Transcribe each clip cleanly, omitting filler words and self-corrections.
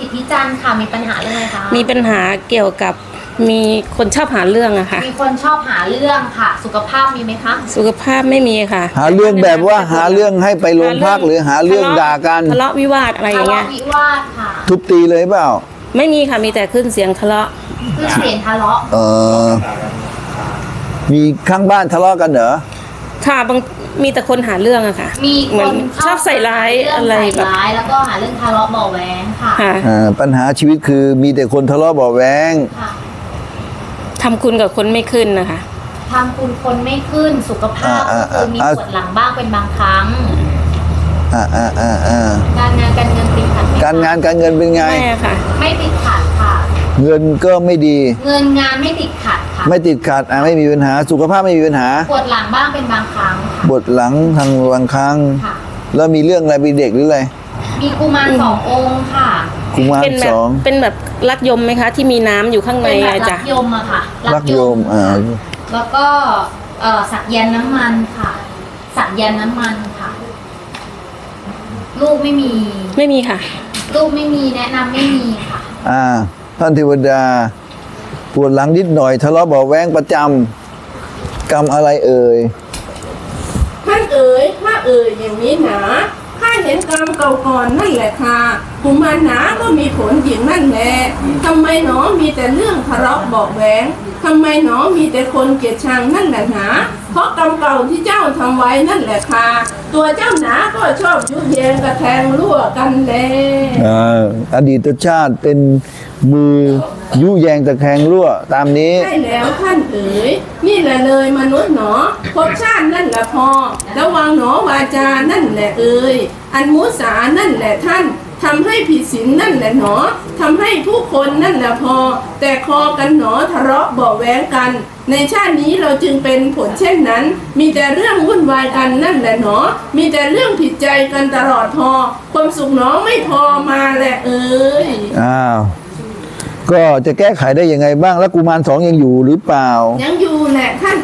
สิทธิจันทร์ค่ะมีปัญหาเรื่องอะไรคะมีปัญหาเกี่ยวกับมีคนชอบหาเรื่องอะค่ะมีคนชอบหาเรื่องค่ะสุขภาพมีไหมคะสุขภาพไม่มีค่ะหาเรื่องแบบว่าหาเรื่องให้ไปโรงพักหรือหาเรื่องด่ากันทะเลาะวิวาทอะไรอย่างเงี้ยทะเลาะวิวาทค่ะทุบตีเลยเปล่าไม่มีค่ะมีแต่ขึ้นเสียงทะเลาะคือเสียงทะเลาะมีข้างบ้านทะเลาะกันเหรอค่ะมีแต่คนหาเรื่องอะค่ะมีคนชอบใส่ร้ายอะไรแบบแล้วก็หาเรื่องทะเลาะเบาะแว้งค่ะปัญหาชีวิตคือมีแต่คนทะเลาะเบาะแว้งทำคุณกับคนไม่ขึ้นนะคะทำคุณคนไม่ขึ้นสุขภาพคือมีปวดหลังบ้างเป็นบางครั้งการงานการเงินติดขัดการงานการเงินเป็นไงไม่ค่ะไม่ติดขัดค่ะเงินก็ไม่ดีเงินงานไม่ติดขัดค่ะไม่ติดขัดไม่มีปัญหาสุขภาพไม่มีปัญหาปวดหลังบ้างเป็นบางครั้งปวดหลังทางบางครั้งแล้วมีเรื่องอะไรเป็นเด็กหรืออะไรมีกุมาร2 องค์ค่ะกุมาร2เป็นแบบลักยมไหมคะที่มีน้ำอยู่ข้างในอาจารย์ลักยมอะค่ะลักยมแล้วก็สักยันน้ำมันค่ะสักยันน้ำมันค่ะลูกไม่มีค่ะลูกไม่มีแนะนำไม่มีค่ะท่านเทวดาปวดหลังนิดหน่อยทะเลาะเบาะแว้งประจำกรรมอะไรเอ่ยท่านถ้าอย่างนี้หนาข้าเห็นกรรมเก่าก่อนนั่นแหละค่ะกุมารหนาก็มีผลหญิงนั่นแหละทำไมหนอมีแต่เรื่องทะเลาะเบาะแว้งทำไมหนอมีแต่คนเกลียดชังนั่นแหละหนาเพราะกรรมเก่าที่เจ้าทำไว้นั่นแหละค่ะตัวเจ้าหนาก็ชอบยุแยงกระแทงรั่วกันแลอดีตชาติเป็นมือยุแยงตะแคงรั่วตามนี้ใช่แล้วท่านนี่แหละเลยมนุษย์หนอภพชาตินั่นแหละพอระวังหนอวาจานั่นแหละอันมุสานั่นแหละท่านทำให้ผิดศีลนั่นแหละหนอทำให้ผู้คนนั่นแหละพอแต่คอกันหนอทะเลาะเบาะแว้งกันในชาตินี้เราจึงเป็นผลเช่นนั้นมีแต่เรื่องวุ่นวายกันนั่นแหละหนอมีแต่เรื่องผิดใจกันตลอดพอความสุขหนอไม่พอมาแหละก็จะแก้ไขได้ยังไงบ้างแล้วกุมาร2ยังอยู่หรือเปล่ายังอยู่แหละท่าน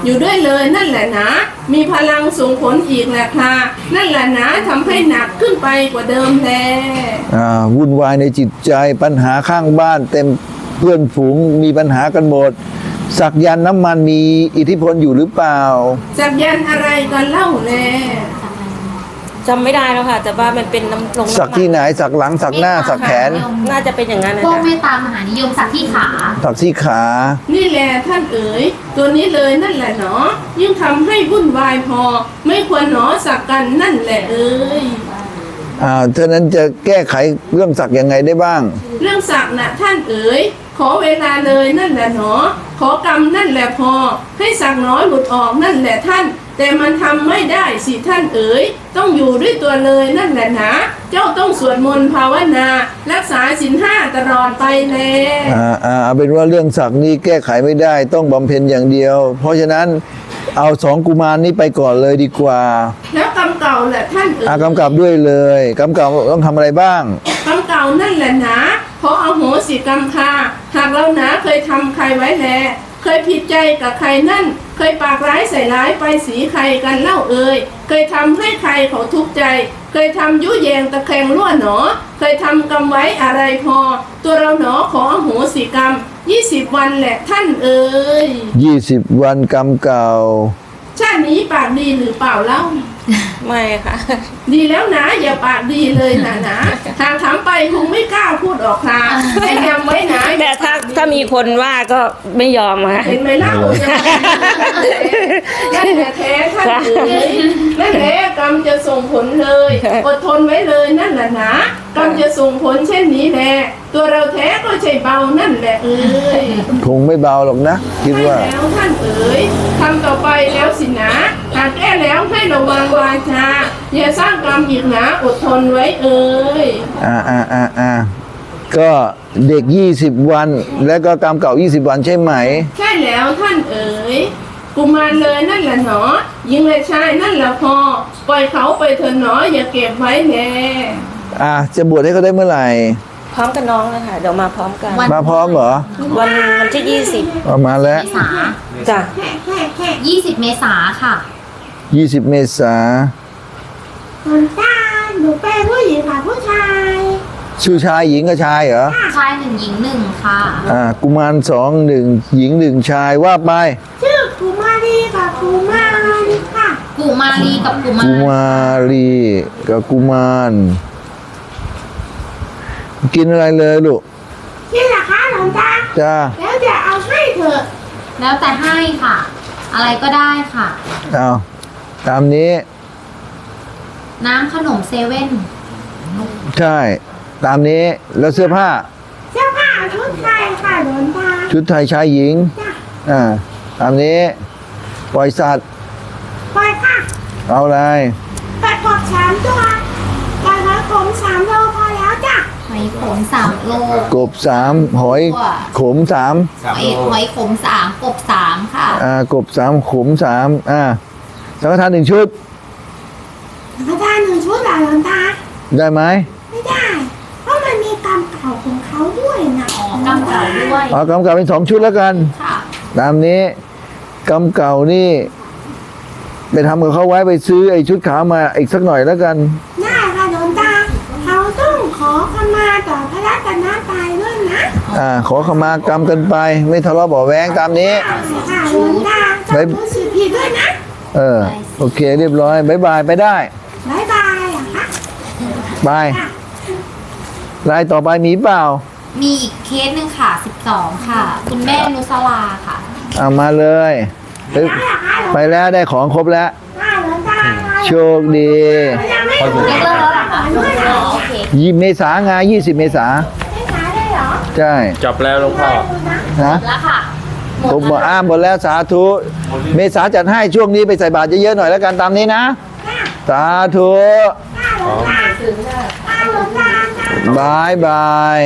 อยู่ด้วยเลยนั่นแหละนะมีพลังส่งผลอีกแหละค่ะนั่นแหละนะทำให้หนักขึ้นไปกว่าเดิมแลวุ่นวายในจิตใจปัญหาข้างบ้านเต็มเพื่อนฝูงมีปัญหากันหมดสักยันน้ำมันมีอิทธิพลอยู่หรือเปล่าสักยันอะไรกันเล่าแลจำไม่ได้แล้วค่ะแต่ว่ามันเป็นน้ำลงสักที่ไหนสักหลังสักหน้าสักแขนน่าจะเป็นอย่างนั้นนะพวกเมตตามหานิยมสักที่ขาสักที่ขานี่แหละท่านตัวนี้เลยนั่นแหละเนาะยิ่งทำให้วุ่นวายพอไม่ควรหนอสักกันนั่นแหละเท่านั้นจะแก้ไขเรื่องสักยังไงได้บ้างเรื่องสักน่ะท่านขอเวลาเลยนั่นแหละเนาะขอกรรมนั่นแหละพอให้สักน้อยหลุดออกนั่นแหละท่านแต่มันทำไม่ได้สิท่านต้องอยู่ด้วยตัวเลยนั่นแหละนะเจ้าต้องสวดมนต์ภาวนารักษาศีล5ตลอดไปเลยเอาเป็นว่าเรื่องสักนี้แก้ไขไม่ได้ต้องบำเพ็ญอย่างเดียวเพราะฉะนั้นเอา2กุมารนี้ไปก่อนเลยดีกว่าแล้วกรรมเก่าแหละท่านกำกับด้วยเลยกรรมเก่าต้องทำอะไรบ้างกรรมเก่านั่นแหละนะขออโหสิกรรมค่ะหากเรานะเคยทำใครไว้แลเคยผิดใจกับใครนั่นเคยปากร้ายใส่ร้ายไปสีใครกันเล่าเคยทำให้ใครเขาทุกข์ใจเคยทำยุแยงตะแคงรั่วหนอเคยทำกรรมไว้อะไรพอตัวเราหนอขออโหสิกรรม20 วันแหละท่าน20 วันกรรมเก่าชาตินี้ปากดีหรือเปล่าเล่าไม่ค่ะดีแล้วนะอย่าปากดีเลยนะทางถามไปคงไม่กล้าพูดออกค่ะแต่จำไว้นะแต่ถ้ามีคนว่าก็ไม่ยอมค่ะเห็นไหมเล่านั่นแหละแท้ท่านนั่นแหละกรรมจะส่งผลเลยอดทนไว้เลยนั่นแหละนะกรรมจะส่งผลเช่นนี้แหละตัวเราแท้ก็ใช่เบานั่นแหละคงไม่เบาหรอกนะคิดว่าแล้วท่านทำต่อไปแล้วสินะหากแก้แล้วให้ระวังวาจาอย่าสร้างกรรมอีกนะอดทนไว้ก็เด็ก20 วันแล้วก็กรรมเก่า20 วันใช่ไหมใช่แล้วท่านกุมารเลยนั่นแหละหนอยิงเลยชายนั่นแหละพอปล่อยเขาไปเถอะหนออย่าเก็บไว้แน่จะบวชให้เขาได้เมื่อไหร่พร้อมกับน้องเลยค่ะเดี๋ยวมาพร้อมกันมาพร้อมเหรอวันที่20มาแล้วจ้ะ20 เมษาค่ะ20 เมษาคุณตาหนูเป็นผู้หญิงค่ะผู้ชาย ชื่อชายหญิงกับชายเหรอ ชายหนึ่งหญิงหนึ่งค่ะ กุมาร2 1หญิง1ชายว่าไป ชื่อกุมารีกับกุมารค่ะ กุมารีกับกุมา กุ ร มารีกับกุมารกินอะไรเลยลูก นี่แหละคะหลวงตา จ้า แล้วจะเอาให้เถอะ แล้วแต่ให้ค่ะ อะไรก็ได้ค่ะ เอาตามนี้ น้ำขนมเซเว่น ใช่ ตามนี้แล้วเสื้อผ้า เสื้อผ้าชุดไทยค่ะหลวงตา ชุดไทยชายหญิง จ้ะ ตามนี้ปล่อยสัตว์ ไปค่ะ เอาอะไร ไปกด3 ตัวไปไว้ผม3 โลพอแล้วจ้ะ หอยขม3 โล กบ3หอยขม3 หอยขม3กบ3ค่ะ กบ3ขม3สังฆทาน1 ชุด พระทาน1 ชุดเหรอหลวงตา ได้ไหม ไม่ได้ เพราะมันมีกรรมเก่าของเขาด้วยนะ อ๋อกำเก่าด้วย เอากำกับเป็น2 ชุดแล้วกัน ค่ะ ตามนี้กำเก่านี่ ไปทำกับเขาไว้ไปซื้อไอ้ชุดขาวมาอีกสักหน่อยแล้วกัน ได้ค่ะหลวงตา เขาต้องขอขมาต่อพระรัตนตรัยด้วยนะ ขอขมากรรมกันไป ไม่ทะเลาะเบาะแว้งตามนี้ ค่ะหลวงตาต้องรู้สึกผิดด้วยนะ โอเคเรียบร้อยบายบายไปได้ บ๊ายบายอะคะ บายรายต่อไปมีเปล่า มีอีกเคสหนึ่งค่ะ12ค่ะ คุณแม่นุสลาค่ะ เอามาเลยไป แล้วเหรอคะหลวง ไปแล้วได้ของครบแล้ว ตาหลวงตา โชคดี ยังไม่ ยกเลิกแล้วเหรอคะอ๋อโอเค 20 เมษางา20 เมษา ไม่ขายได้เหรอ ใช่ จบแล้วหลวงพ่อ ดูนะ นะ แล้วค่ะ หมด ผมบอก แล้ว หมดแล้วสาธุเมษาจัดให้ช่วงนี้ไปใส่บาตรเยอะๆหน่อยแล้วกันตามนี้นะ สาธุ ตาหลวงตาตาหลวงตา บายบาย